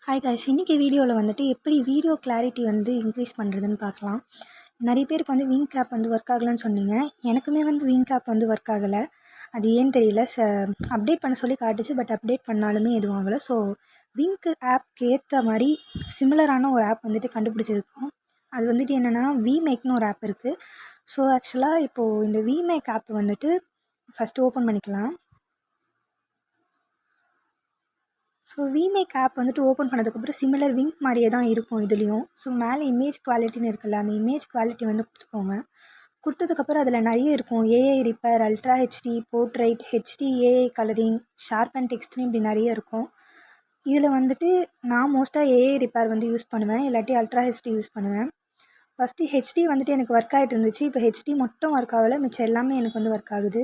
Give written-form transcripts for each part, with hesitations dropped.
Hi guys, இன்றைக்கி வீடியோவில் வந்துட்டு எப்படி வீடியோ கிளாரிட்டி வந்து இன்க்ரீஸ் பண்ணுறதுன்னு பார்க்கலாம். நிறைய பேருக்கு வந்து விங்க் ஆப் வந்து ஒர்க் ஆகலைன்னு சொன்னீங்க. எனக்குமே வந்து விங்க் ஆப் வந்து ஒர்க் ஆகலை. அது ஏன்னு தெரியல. அப்டேட் பண்ண சொல்லி காட்டுச்சு, பட் அப்டேட் பண்ணாலுமே எதுவும் ஆகலை. ஸோ விங்க் ஆப்க்கு ஏற்ற மாதிரி சிமிலரான ஒரு ஆப் வந்துட்டு கண்டுபிடிச்சிருக்கோம். அது வந்துட்டு என்னென்னா விமேக்னு ஒரு ஆப் இருக்குது. ஸோ ஆக்சுவலாக இப்போது இந்த விமேக் ஆப் வந்துட்டு ஃபஸ்ட்டு ஓப்பன் பண்ணிக்கலாம். ஸோ விமேக் ஆப் வந்துட்டு ஓப்பன் பண்ணதுக்கப்புறம் சிமிலர் விங்க் மாதிரியே தான் இருக்கும் இதுலேயும். ஸோ மேலே இமேஜ் குவாலிட்டின்னு இருக்குல்ல, அந்த இமேஜ் குவாலிட்டி வந்து கொடுத்துக்கோங்க. கொடுத்ததுக்கப்புறம் அதில் நிறைய இருக்கும். AI repair, ultra HD, portrait, HD AI colouring, sharp and டெக்ஸ்ட்னு இப்படி நிறைய இருக்கும். இதில் வந்துட்டு நான் மோஸ்ட்டாக ஏஐ ரிப்பேர் வந்து யூஸ் பண்ணுவேன், இல்லாட்டி அல்ட்ரா ஹெச்டி யூஸ் பண்ணுவேன். ஃபஸ்ட்டு ஹெச்டி வந்துட்டு எனக்கு ஒர்க் ஆகிட்டு இருந்துச்சு. இப்போ ஹெச்டி மட்டும் ஒர்க் ஆகலை, மிச்சம் எல்லாமே எனக்கு வந்து ஒர்க் ஆகுது.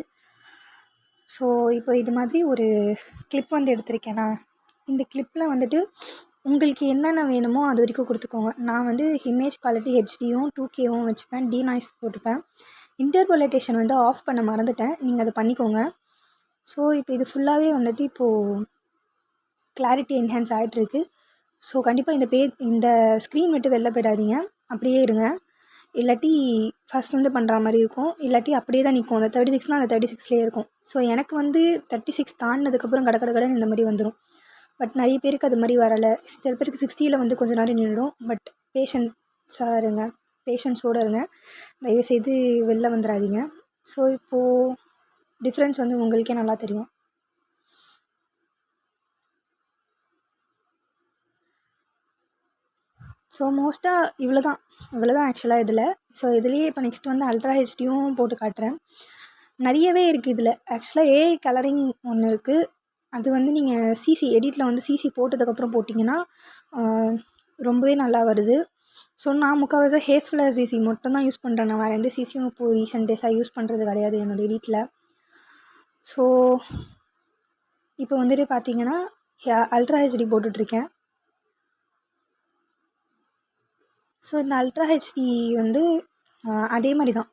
ஸோ இப்போ இது மாதிரி ஒரு கிளிப் வந்து எடுத்திருக்கேனா, இந்த கிளிப்பில் வந்துட்டு உங்களுக்கு என்னென்ன வேணுமோ அது வரைக்கும் கொடுத்துக்கோங்க. நான் வந்து இமேஜ் குவாலிட்டி ஹெச்டியும் 2Kவும் வச்சுப்பேன், டீநாய்ஸ் போட்டுப்பேன். இன்டர்போலேட்டேஷன் வந்து ஆஃப் பண்ண மறந்துட்டேன், நீங்கள் அதை பண்ணிக்கோங்க. ஸோ இப்போ இது ஃபுல்லாகவே வந்துட்டு இப்போது கிளாரிட்டி என்ஹான்ஸ் ஆகிட்டுருக்கு. ஸோ கண்டிப்பாக இந்த ஸ்க்ரீன் விட்டு வெளில போயிடாதீங்க, அப்படியே இருங்க. இல்லாட்டி ஃபஸ்ட்லேருந்து பண்ணுற மாதிரி இருக்கும், இல்லாட்டி அப்படியே தான் நிற்கும். அந்த 36னால் அந்த 36லேயே இருக்கும். ஸோ எனக்கு வந்து 36 தாண்டினதுக்கப்புறம் கடன்னு இந்த மாதிரி வந்துடும். பட் நிறைய பேருக்கு அது மாதிரி வரலை. சில பேருக்கு 60ல் வந்து கொஞ்சம் நேரம் நின்றுடும். பட் பேஷன்ஸோடு இருங்க, தயவுசெய்து வெளில வந்துடாதீங்க. ஸோ இப்போது டிஃப்ரென்ஸ் வந்து உங்களுக்கே நல்லா தெரியும். ஸோ மோஸ்ட்டாக இவ்வளோ தான் ஆக்சுவலாக இதில். ஸோ இதுலேயே இப்போ நெக்ஸ்ட் வந்து அல்ட்ரா ஹெச்டியும் போட்டு காட்டுறேன். நிறையவே இருக்குது இதில். ஆக்சுவலாக ஏஐ கலரிங் ஒன்று இருக்குது. அது வந்து நீங்கள் சிசி எடிட்டில் வந்து சிசி போட்டதுக்கப்புறம் போட்டிங்கன்னா ரொம்பவே நல்லா வருது. ஸோ நான் முக்கால்வாசி ஹேஸ்ஃபுல்லாக சிசி மட்டும் தான் யூஸ் பண்ணுறேன். நான் வேறு எந்த சிசியும் இப்போது ரீசெண்ட் டேஸாக யூஸ் பண்ணுறது கிடையாது என்னோடய எடிட்டில். ஸோ இப்போ வந்துட்டு பார்த்தீங்கன்னா அல்ட்ரா ஹெச்டி போட்டுட்ருக்கேன். ஸோ இந்த அல்ட்ரா ஹெச்டி வந்து அதே மாதிரி தான்.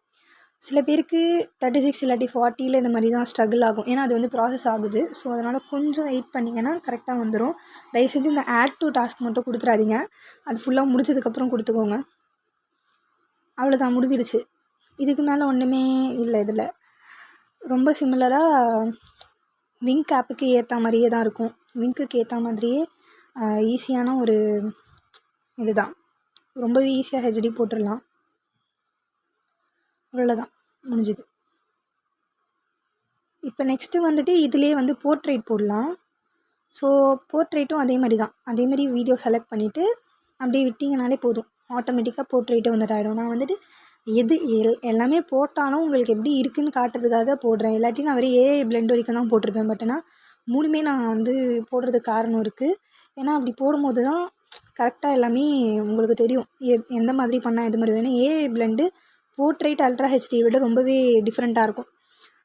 சில பேருக்கு 36 இல்லாட்டி 40ல் இந்த மாதிரி தான் ஸ்ட்ரகிள் ஆகும், ஏன்னா அது வந்து ப்ராசஸ் ஆகுது. ஸோ அதனால் கொஞ்சம் வெயிட் பண்ணிங்கன்னா கரெக்டாக வந்துடும். தயவுசெய்து இந்த ஆட் டு டாஸ்க் மட்டும் கொடுத்துறாதீங்க, அது ஃபுல்லாக முடிச்சதுக்கப்புறம் கொடுத்துக்கோங்க. அவ்வளோதான், முடிஞ்சிடுச்சு. இதுக்கு மேலே ஒன்றுமே இல்லை. இதில் ரொம்ப சிமிலராக விங்க் ஆப்புக்கு ஏற்ற மாதிரியே தான் இருக்கும். விங்க்குக்கு ஏற்ற மாதிரியே ஈஸியான ஒரு இதுதான். ரொம்பவே ஈஸியாக ஹெச்டி போட்டுடலாம். அவ்வளோதான், முடிஞ்சுது. இப்போ நெக்ஸ்ட்டு வந்துட்டு இதிலே வந்து போர்ட்ரைட் போடலாம். ஸோ போர்ட்ரைட்டும் அதே மாதிரி தான். அதேமாதிரி வீடியோ செலக்ட் பண்ணிவிட்டு அப்படியே விட்டிங்கனாலே போதும், ஆட்டோமேட்டிக்காக போர்ட்ரைட்டும் வந்துட்டு ஆகிடும். நான் வந்துட்டு எல்லாமே போட்டாலும் உங்களுக்கு எப்படி இருக்குதுன்னு காட்டுறதுக்காக போடுறேன். இல்லாட்டி நான் வெறும் ஏஐ பிளெண்ட் வரைக்கும் தான் போட்டிருப்பேன். பட் ஆனால் 3மே நான் வந்து போடுறதுக்கு காரணம் இருக்குது. ஏன்னா அப்படி போடும்போது தான் கரெக்டாக எல்லாமே உங்களுக்கு தெரியும், எந்த மாதிரி பண்ணால் எது மாதிரி வேணும். ஏஐ பிளெண்டு போர்ட்ரைட் அல்ட்ரா ஹெச்டியை விட ரொம்பவே டிஃப்ரெண்ட்டாக இருக்கும்.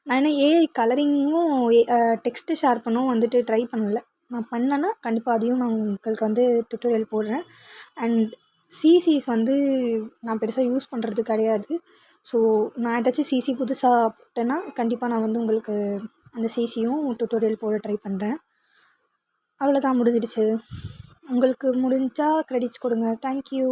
நான் என்ன ஏஐ கலரிங்கும் டெக்ஸ்ட்டு ஷேர் பண்ணவும் வந்துட்டு ட்ரை பண்ணலை. நான் பண்ணேன்னா கண்டிப்பாக அதையும் நான் உங்களுக்கு வந்து டுட்டோரியல் போடுறேன். அண்ட் சிசிஸ் வந்து நான் பெருசாக யூஸ் பண்ணுறது கிடையாது. ஸோ நான் ஏதாச்சும் சிசி புதுசாக போட்டேன்னா கண்டிப்பாக நான் வந்து உங்களுக்கு அந்த சிசியும் டுட்டோரியல் போட ட்ரை பண்ணுறேன். அவ்வளோதான், முடிஞ்சிடுச்சு. உங்களுக்கு முடிஞ்சால் க்ரெடிட்ஸ் கொடுங்க. தேங்க்யூ.